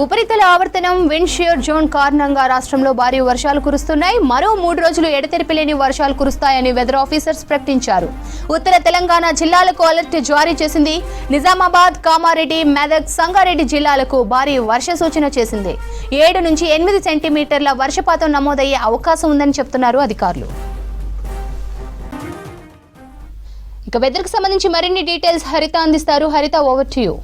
ఉపరితల ఆవర్తనం wind shear zone కారణంగా రాష్ట్రంలో భారీ వర్షాలు కురుస్తున్నాయి. మరో 3 రోజులు ఎడతెరిపి లేని వర్షాలు కురుస్తాయని వెదర్ ఆఫీసర్స్ ప్రకటించారు. ఉత్తర తెలంగాణ జిల్లాలకు అలర్ట్ జారీ చేసింది. నిజామాబాద్, కామారెడ్డి, మెదక్, సంగారెడ్డి జిల్లాలకు భారీ వర్ష సూచన చేసింది. 7 నుంచి 8 సెంటీమీటర్ల వర్షపాతం నమోదయ్యే అవకాశం ఉందని చెప్తున్నారు అధికారులు. ఇక వెదర్కి సంబంధించి మరిన్ని డీటెయిల్స్ హరిత అందిస్తారు. హరిత, ఓవర్ టు యూ.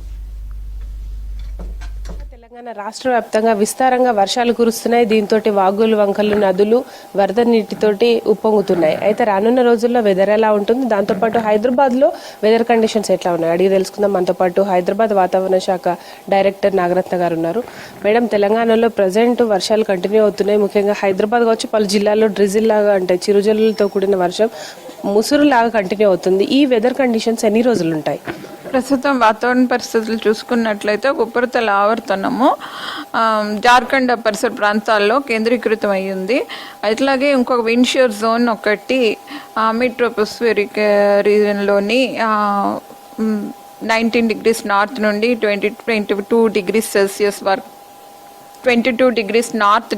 తెలంగాణ రాష్ట్ర వ్యాప్తంగా విస్తారంగా వర్షాలు కురుస్తున్నాయి. దీంతో వాగులు, వంకలు, నదులు వరద నీటితోటి ఉప్పొంగుతున్నాయి. అయితే రానున్న రోజుల్లో వెదర్ ఎలా ఉంటుంది, దాంతోపాటు హైదరాబాద్లో వెదర్ కండిషన్స్ ఎట్లా ఉన్నాయి అడిగి తెలుసుకుందాం. మనతో పాటు హైదరాబాద్ వాతావరణ శాఖ డైరెక్టర్ నాగరత్న గారు ఉన్నారు. మేడం, తెలంగాణలో ప్రజెంట్ వర్షాలు కంటిన్యూ అవుతున్నాయి. ముఖ్యంగా హైదరాబాద్ కావచ్చు, పలు జిల్లాల్లో డ్రిజిల్ లాగా అంటే చిరుజల్లులతో కూడిన వర్షం ముసురు లాగా కంటిన్యూ అవుతుంది. ఈ వెదర్ కండిషన్స్ ఎన్ని రోజులు ఉంటాయి? ప్రస్తుతం వాతావరణ పరిస్థితులు చూసుకున్నట్లయితే ఉపరితల ఆవర్తనము జార్ఖండ్ పరిసర ప్రాంతాల్లో కేంద్రీకృతం అయ్యింది. అట్లాగే ఇంకొక విండ్షియర్ జోన్ ఒకటి మిడ్ ట్రోపోస్ఫిరిక్ రీజన్లోని 19 degrees నార్త్ నుండి 22 degrees సెల్సియస్ వరకు 22 degrees నార్త్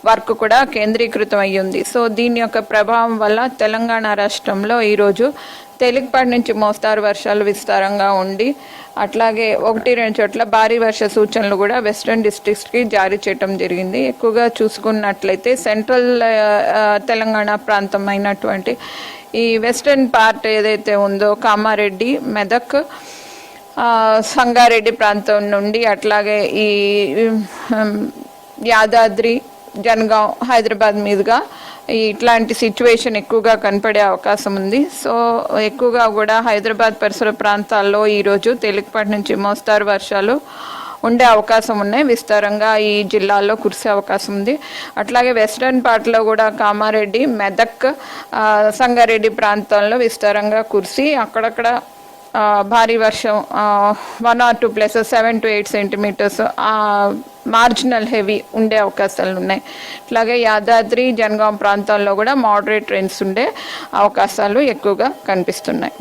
వరకు కూడా కేంద్రీకృతం అయ్యింది. సో దీని యొక్క ప్రభావం వల్ల తెలంగాణ రాష్ట్రంలో ఈరోజు తేలికపాటి నుంచి మోస్తారు వర్షాలు విస్తారంగా ఉండి అట్లాగే 1-2 చోట్ల భారీ వర్ష సూచనలు కూడా వెస్ట్రన్ డిస్ట్రిక్ట్స్కి జారీ చేయడం జరిగింది. ఎక్కువగా చూసుకున్నట్లయితే సెంట్రల్ తెలంగాణ ప్రాంతం అయినటువంటి ఈ వెస్ట్రన్ పార్ట్ ఏదైతే ఉందో కామారెడ్డి, మెదక్, సంగారెడ్డి ప్రాంతం నుండి అట్లాగే ఈ యాదాద్రి, జనగాం, హైదరాబాద్ మీదుగా ఇట్లాంటి సిచ్యువేషన్ ఎక్కువగా కనపడే అవకాశం ఉంది. సో ఎక్కువగా కూడా హైదరాబాద్ పరిసర ప్రాంతాల్లో ఈరోజు తేలికపాటి నుంచి మోస్తారు వర్షాలు ఉండే అవకాశం ఉన్నాయి. విస్తారంగా ఈ జిల్లాల్లో కురిసే అవకాశం ఉంది. అట్లాగే వెస్ట్రన్ పార్ట్లో కూడా కామారెడ్డి, మెదక్, సంగారెడ్డి ప్రాంతాల్లో విస్తారంగా కురిసి అక్కడక్కడ భారీ వర్షం 1 or 2 places 7 to 8 centimetres marginal heavy ఉండే అవకాశాలు ఉన్నాయి. అట్లాగే యాదాద్రి, జనగాం ప్రాంతాల్లో కూడా మోడరేట్ రెయిన్స్ ఉండే అవకాశాలు ఎక్కువగా కనిపిస్తున్నాయి.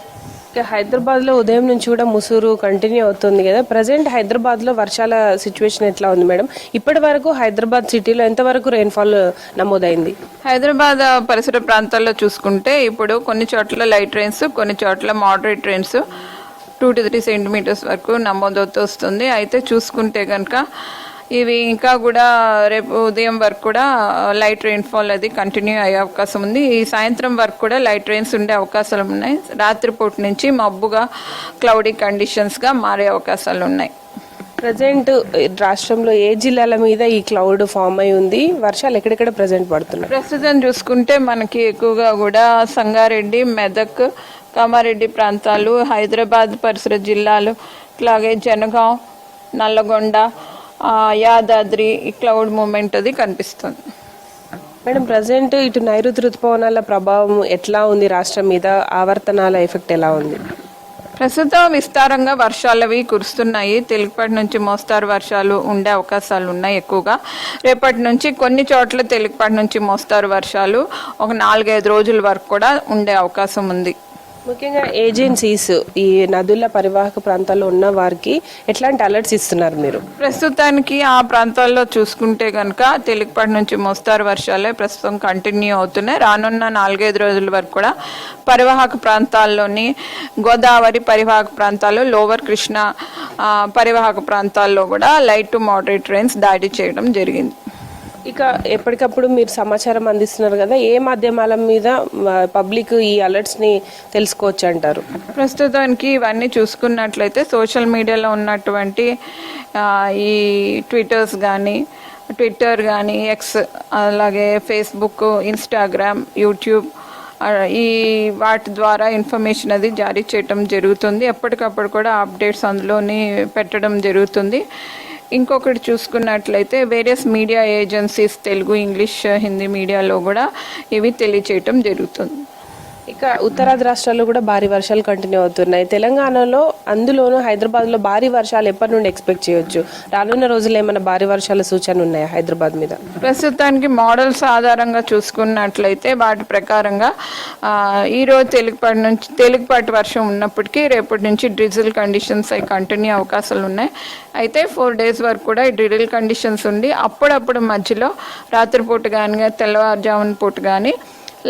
హైదరాబాద్లో ఉదయం నుంచి కూడా ముసురు కంటిన్యూ అవుతుంది కదా. ప్రజెంట్ హైదరాబాద్లో వర్షాల సిచ్యువేషన్ ఎట్లా ఉంది మేడం? ఇప్పటి వరకు హైదరాబాద్ సిటీలో ఎంతవరకు రెయిన్ఫాల్ నమోదైంది? హైదరాబాద్ పరిసర ప్రాంతాల్లో చూసుకుంటే ఇప్పుడు కొన్ని చోట్ల లైట్ రెయిన్స్, కొన్ని చోట్ల మోడరేట్ రెయిన్స్ 2 to 3 సెంటీమీటర్స్ వరకు నమోదవుతూ వస్తుంది. అయితే చూసుకుంటే కనుక ఇవి ఇంకా కూడా రేపు ఉదయం వరకు కూడా లైట్ రెయిన్ఫాల్ అది కంటిన్యూ అయ్యే అవకాశం ఉంది. ఈ సాయంత్రం వరకు కూడా లైట్ రెయిన్స్ ఉండే అవకాశాలు ఉన్నాయి. రాత్రిపూట నుంచి మబ్బుగా క్లౌడీ కండిషన్స్గా మారే అవకాశాలు ఉన్నాయి. ప్రజెంట్ రాష్ట్రంలో ఏ జిల్లాల మీద ఈ క్లౌడ్ ఫామ్ అయి ఉంది? వర్షాలు ఎక్కడెక్కడ ప్రజెంట్ పడుతున్నాయి? ప్రస్తుతం చూసుకుంటే మనకి ఎక్కువగా కూడా సంగారెడ్డి, మెదక్, కామారెడ్డి ప్రాంతాలు, హైదరాబాద్ పరిసర జిల్లాలు, అట్లాగే జనగాం, నల్లగొండ, యాదాద్రి ఈ క్లౌడ్ మూమెంట్ అది కనిపిస్తుంది. మేడం, ప్రజెంట్ ఇటు నైరుతి ఋతుపవనాల ప్రభావం ఎట్లా ఉంది రాష్ట్రం మీద? ఆవర్తనాల ఎఫెక్ట్ ఎలా ఉంది? ప్రస్తుతం విస్తారంగా వర్షాలవి కురుస్తున్నాయి. తేలికపాటి నుంచి మోస్తారు వర్షాలు ఉండే అవకాశాలు ఉన్నాయి ఎక్కువగా. రేపటి నుంచి కొన్ని చోట్ల తేలికపాటి నుంచి మోస్తారు వర్షాలు ఒక 4-5 రోజుల వరకు కూడా ఉండే అవకాశం ఉంది. ముఖ్యంగా ఏజెన్సీస్ ఈ నదుల పరివాహక ప్రాంతాల్లో ఉన్న వారికి ఎట్లాంటి అలర్ట్స్ ఇస్తున్నారు మీరు? ప్రస్తుతానికి ఆ ప్రాంతాల్లో చూసుకుంటే కనుక తేలికపాటి నుంచి మోస్తారు వర్షాలే ప్రస్తుతం కంటిన్యూ అవుతున్నాయి. రానున్న 4-5 రోజుల వరకు కూడా పరివాహక ప్రాంతాల్లోని గోదావరి పరివాహక ప్రాంతాల్లో, లోవర్ కృష్ణ పరివాహక ప్రాంతాల్లో కూడా లైట్ టు మోడరేట్ రెయిన్స్ దాడి చేయడం జరిగింది. ఇక ఎప్పటికప్పుడు మీరు సమాచారం అందిస్తున్నారు కదా, ఏ మాధ్యమాల మీద పబ్లిక్ ఈ అలర్ట్స్ని తెలుసుకోవచ్చు అంటారు? ప్రస్తుతానికి ఇవన్నీ చూసుకున్నట్లయితే సోషల్ మీడియాలో ఉన్నటువంటి ఈ ట్విట్టర్ కానీ, ఎక్స్, అలాగే ఫేస్బుక్, ఇన్స్టాగ్రామ్, యూట్యూబ్ ఈ వాటి ద్వారా ఇన్ఫర్మేషన్ అది జారీ చేయటం జరుగుతుంది. ఎప్పటికప్పుడు కూడా అప్డేట్స్ అందులోని పెట్టడం జరుగుతుంది. ఇంకొకటి చూసుకున్నట్లయితే various media agencies Telugu, English, Hindi మీడియాలో కూడా ఇవి తెలియచేయటం జరుగుతుంది. ఇక ఉత్తరాది రాష్ట్రాల్లో కూడా భారీ వర్షాలు కంటిన్యూ అవుతున్నాయి. తెలంగాణలో అందులోనూ హైదరాబాద్లో భారీ వర్షాలు ఎప్పటి నుండి ఎక్స్పెక్ట్ చేయొచ్చు? రానున్న రోజుల్లో ఏమైనా భారీ వర్షాల సూచన ఉన్నాయా హైదరాబాద్ మీద? ప్రస్తుతానికి మోడల్స్ ఆధారంగా చూసుకున్నట్లయితే వాటి ప్రకారంగా ఈరోజు తేలికపాటి వర్షం ఉన్నప్పటికీ రేపటి నుంచి డ్రిజిల్ కండిషన్స్ అవి కంటిన్యూ అవకాశాలు ఉన్నాయి. అయితే 4 days వరకు కూడా ఈ డ్రిజిల్ కండిషన్స్ ఉండి అప్పుడప్పుడు మధ్యలో రాత్రిపూట కానీ తెల్లవారుజామున పూట కానీ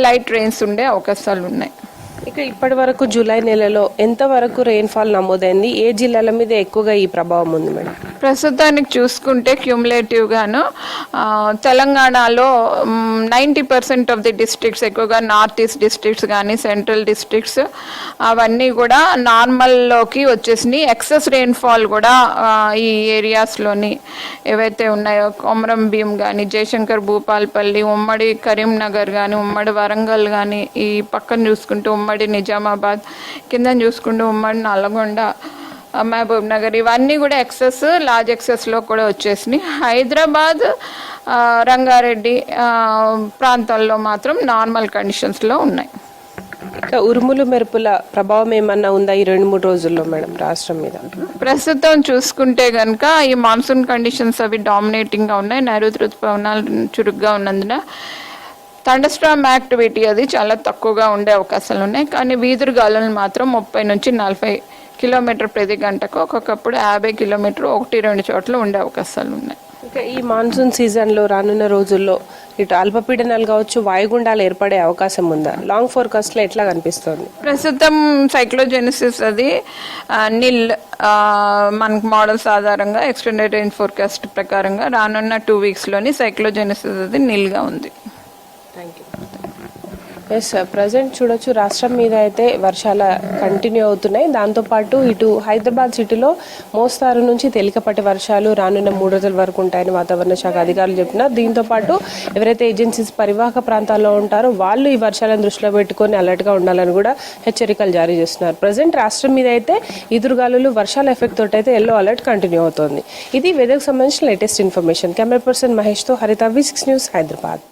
లైట్ రెయిన్స్ ఉండే అవకాశాలు ఉన్నాయి. ఇక ఇప్పటి వరకు జూలై నెలలో ఎంతవరకు రెయిన్ఫాల్ నమోదైంది? ఏ జిల్లాల మీద ఎక్కువగా ఈ ప్రభావం ఉంది మేడం? ప్రస్తుతానికి చూసుకుంటే క్యూములేటివ్గాను తెలంగాణలో 90% ఆఫ్ ది డిస్ట్రిక్ట్స్, ఎక్కువగా నార్త్ ఈస్ట్ డిస్ట్రిక్ట్స్ కానీ సెంట్రల్ డిస్ట్రిక్ట్స్ అవన్నీ కూడా నార్మల్లోకి వచ్చేసినాయి. ఎక్సెస్ రెయిన్ఫాల్ కూడా ఈ ఏరియాస్లోని ఏవైతే ఉన్నాయో కొమరం భీం కానీ, జయశంకర్ భూపాల్పల్లి, ఉమ్మడి కరీంనగర్ కానీ, ఉమ్మడి వరంగల్ కానీ, ఈ పక్కన చూసుకుంటే ఉమ్మడి నిజామాబాద్, కింద చూసుకుంటే ఉమ్మడి నల్గొండ, మహబూబ్ నగర్, ఇవన్నీ కూడా లార్జ్ ఎక్సెస్లో కూడా వచ్చేసినాయి. హైదరాబాద్, రంగారెడ్డి ప్రాంతాల్లో మాత్రం నార్మల్ కండిషన్స్లో ఉన్నాయి. ఇక ఉరుములు మెరుపుల ప్రభావం ఏమన్నా ఉందా ఈ 2-3 రోజుల్లో మేడం రాష్ట్రం మీద? ప్రస్తుతం చూసుకుంటే కనుక ఈ మాన్సూన్ కండిషన్స్ అవి డామినేటింగ్గా ఉన్నాయి. నైరుతి ఋతుపవనాలు చురుగ్గా ఉన్నందున థండర్స్టార్మ్ యాక్టివిటీ అది చాలా తక్కువగా ఉండే అవకాశాలు ఉన్నాయి. కానీ వీధురు గాలులు మాత్రం 30 నుంచి 40 కిలోమీటర్ ప్రతి గంటకు, ఒక్కొక్కప్పుడు 50 కిలోమీటర్ 1-2 చోట్ల ఉండే అవకాశాలు ఉన్నాయి. ఇక ఈ మాన్సూన్ సీజన్లో రానున్న రోజుల్లో ఇటు అల్పపీడనాలు కావచ్చు, వాయుగుండాలు ఏర్పడే అవకాశం ఉందా? లాంగ్ ఫోర్కాస్ట్లో ఎట్లా కనిపిస్తుంది? ప్రస్తుతం సైక్లోజెనిసిస్ అది నిల్ మనకు మోడల్స్ ఆధారంగా ఎక్స్టెండెడ్ రేంజ్ ఫోర్కాస్ట్ ప్రకారంగా రానున్న 2 weeksలోని సైక్లోజెనిసిస్ అది నిల్గా ఉంది. Thank you. Yes sir, present చూడొచ్చు రాష్ట్రం మీద అయితే వర్షాలు కంటిన్యూ అవుతున్నాయి. దాంతోపాటు ఇటు హైదరాబాద్ సిటీలో మోస్తారు నుంచి తేలికపాటి వర్షాలు రానున్న 3 రోజుల వరకు ఉంటాయని వాతావరణ శాఖ అధికారులు చెప్తున్నారు. దీంతోపాటు ఎవరైతే ఏజెన్సీస్ పరివాహక ప్రాంతాల్లో ఉంటారో వాళ్ళు ఈ వర్షాలను దృష్టిలో పెట్టుకొని అలర్ట్గా ఉండాలని కూడా హెచ్చరికలు జారీ చేస్తున్నారు. ప్రజెంట్ రాష్ట్రం మీద అయితే ఈదురుగాలులు వర్షాల ఎఫెక్ట్ తోటి అయితే ఎల్లో అలర్ట్ కంటిన్యూ అవుతోంది. ఇది వెదర్కి సంబంధించిన లేటెస్ట్ ఇన్ఫర్మేషన్. కెమెరా పర్సన్ మహేష్తో హరిత, V6 న్యూస్, హైదరాబాద్.